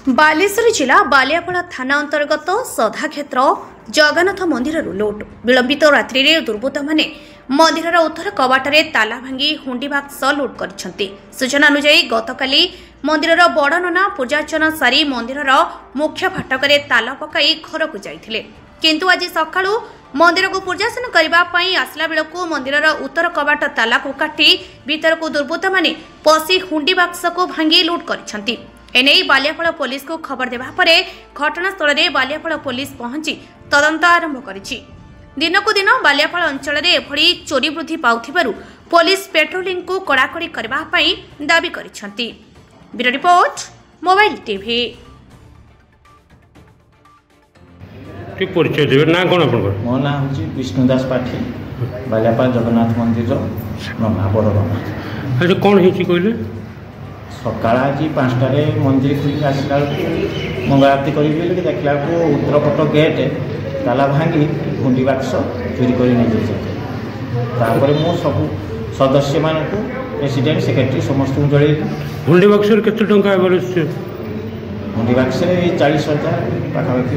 बालेश्वर जिला बालियापड़ा थाना अंतर्गत सदाक्षेत्र जगन्नाथ मंदिर लुट विलंबित रात्रि दुर्बृत्त माने मंदिर उत्तर कवाटे ताला भांगी हुंडी बाक्स लुट कर सूचना अनुसार गतकाली मंदिर बड़ नना पूजार्चना सारी मंदिर मुख्य फाटक ताला पकाई घर को जाइथिले किंतु आज सकाळु मंदिर को पूजार्चना करने आसला बेलू मंदिर उत्तर कवाट ताला को काटी भीतर को दुर्बृत्त माने पशि हुंडी बाक्स को भांगी लुट कर एने बालियापड़ा पुलिस को खबर देवा परे घटनास्थल में बालियापड़ा पुलिस पहुंची तदंत आरंभ करिछि। दिनकु दिन बालियापड़ा अंचल में एभली चोरी वृद्धि पाउथिबारु पुलिस पेट्रोलिंग को कड़ाकड़ी करबा पई दाबी करिसेंती। Bureau report mobile TV. ठीक परिचय देबे ना कोन आपन मो नाम होची विष्णुदास पाठी बालियापड़ा जगन्नाथ मंदिर महाबड़ अच्छा कोन हिची कहले सकाळ आज 5टारे मंदिर खुली आसला मंगल आरती करी देखला उत्तर पट गेट ताला भांगी हुंडी बाक्स चोरी कर मो सब सदस्य मान प्रेसिडेंट सेक्रेटरी समस्त जड़े हुंडी बाक्स केते टंका हुंडी बाक्स 40,000 पाखापाखि